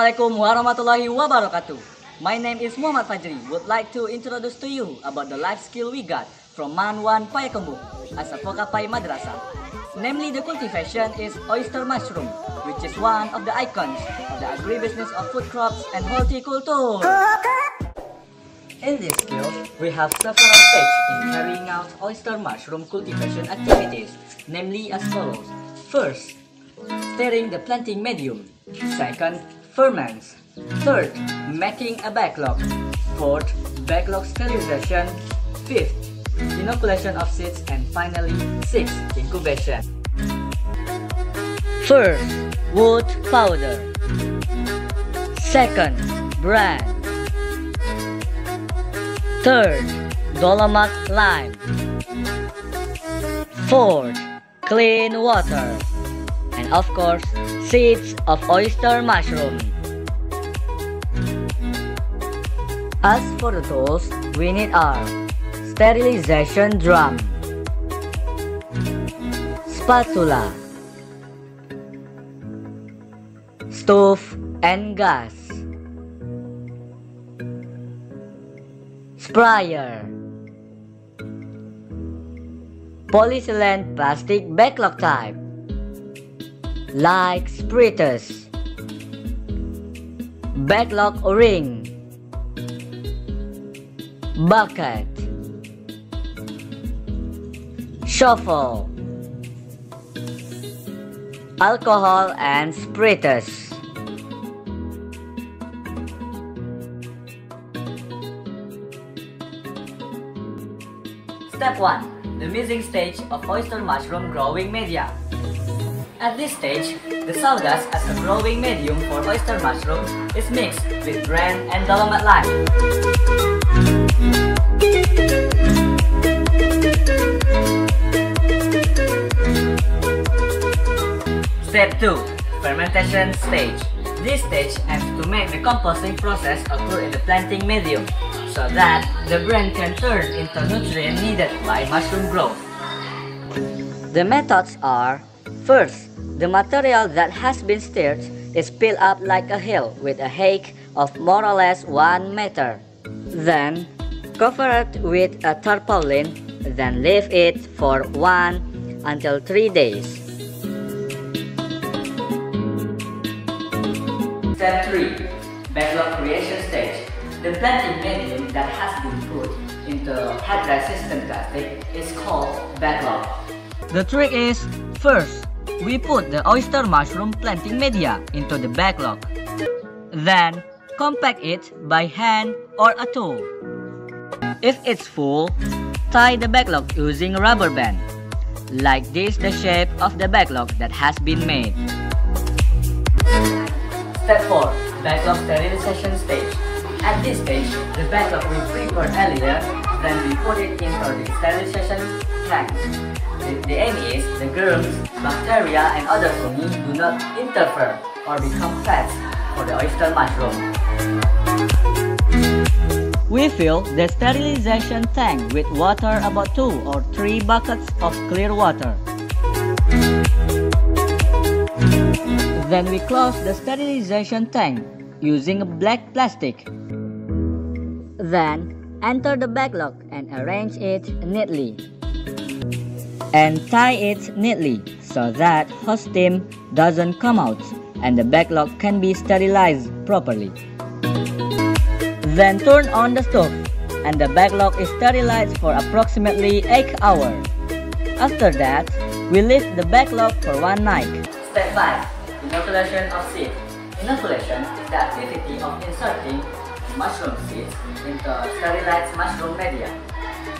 Assalamualaikum warahmatullahi wabarakatuh. My name is Muhammad Fajri. Would like to introduce to you about the life skill we got from Man 1 Payakumbuh as a Vocapai Madrasah. Namely, the cultivation is oyster mushroom, which is one of the icons of the agribusiness of food crops and horticulture. In this skill, we have several stages in carrying out oyster mushroom cultivation activities, namely as follows. First, stirring the planting medium. Second, ferments. Third, making a backlog. Fourth, backlog sterilization. Fifth, inoculation of seeds. And finally, sixth, incubation. First, wood powder. Second, bran. Third, dolomite lime. Fourth, clean water. And of course, seeds of oyster mushroom. As for the tools, we need our sterilization drum, spatula, stove and gas, sprayer, polyethylene plastic backlog type, like spritters, backlog ring, bucket, shovel, alcohol and spritters. Step 1. The mixing stage of oyster mushroom growing media. At this stage, the sawdust as a growing medium for oyster mushroom is mixed with bran and dolomite lime. Step 2. Fermentation stage. This stage aims to make the composting process occur in the planting medium, so that the bran can turn into nutrient needed by mushroom growth. The methods are: first, the material that has been stirred is piled up like a hill with a height of more or less 1 meter. Then, cover it with a tarpaulin, then leave it for 1 until 3 days. Step 3. Backlog creation stage. The planting medium that has been put into head-resistant plastic is called backlog. The trick is, first, we put the oyster mushroom planting media into the backlog. Then, compact it by hand or a tool. If it's full, tie the backlog using rubber band. Like this, the shape of the backlog that has been made. Step 4. Backlog sterilization stage. At this stage, the backlog we prepared earlier, then we put it into the sterilization tank. The aim is the germs, bacteria, and other fungi do not interfere or become pests for the oyster mushroom. We fill the sterilization tank with water, about 2 or 3 buckets of clear water. Then we close the sterilization tank using a black plastic. Then enter the backlog and arrange it neatly. And tie it neatly so that hot steam doesn't come out and the backlog can be sterilized properly. Then turn on the stove and the backlog is sterilized for approximately 8 hours. After that, we leave the backlog for 1 night. Step 5. Inoculation of seed. Inoculation is the activity of inserting mushroom seeds into sterilized mushroom media.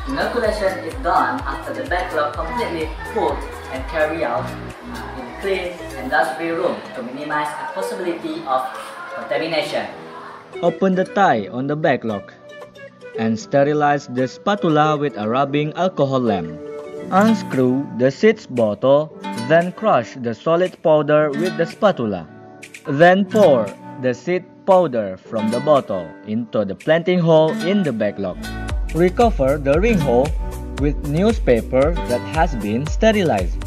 Inoculation is done after the backlog completely put and carried out in a clean and dust-free room to minimize the possibility of contamination. Open the tie on the backlog and sterilize the spatula with a rubbing alcohol lamp. Unscrew the seeds bottle, then crush the solid powder with the spatula. Then pour the seed powder from the bottle into the planting hole in the backlog. Recover the ring hole with newspaper that has been sterilized.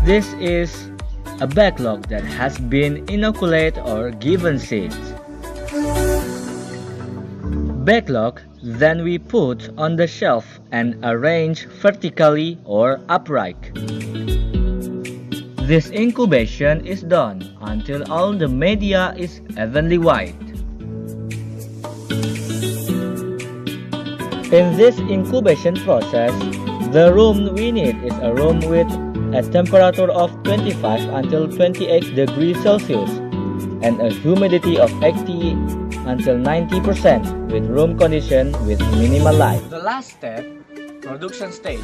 This is a backlog that has been inoculated or given seeds. Backlog then we put on the shelf and arrange vertically or upright. This incubation is done until all the media is evenly white. In this incubation process, the room we need is a room with a temperature of 25 until 28 degrees Celsius and a humidity of 80 until 90% with room condition with minimal light. The last step, production stage.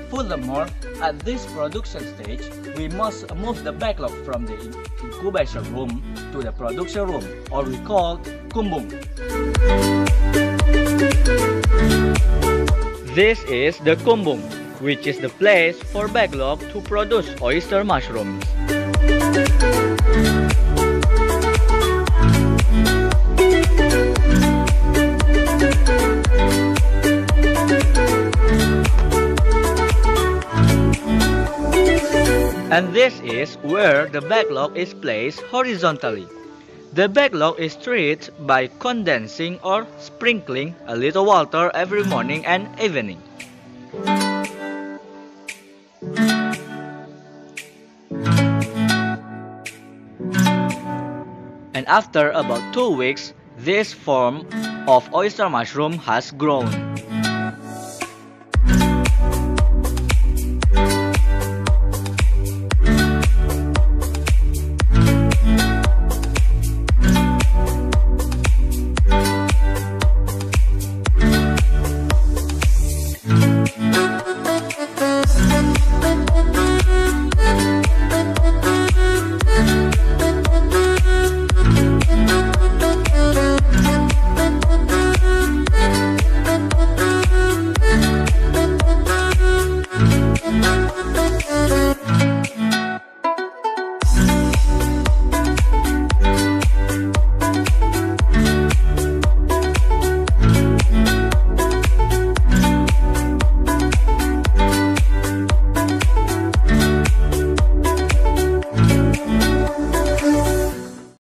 Furthermore, at this production stage, we must move the backlog from the incubation room to the production room, or we call kumbung. This is the kumbung, which is the place for backlog to produce oyster mushrooms. And this is where the backlog is placed horizontally. The backlog is treated by condensing or sprinkling a little water every morning and evening. And after about 2 weeks, this form of oyster mushroom has grown.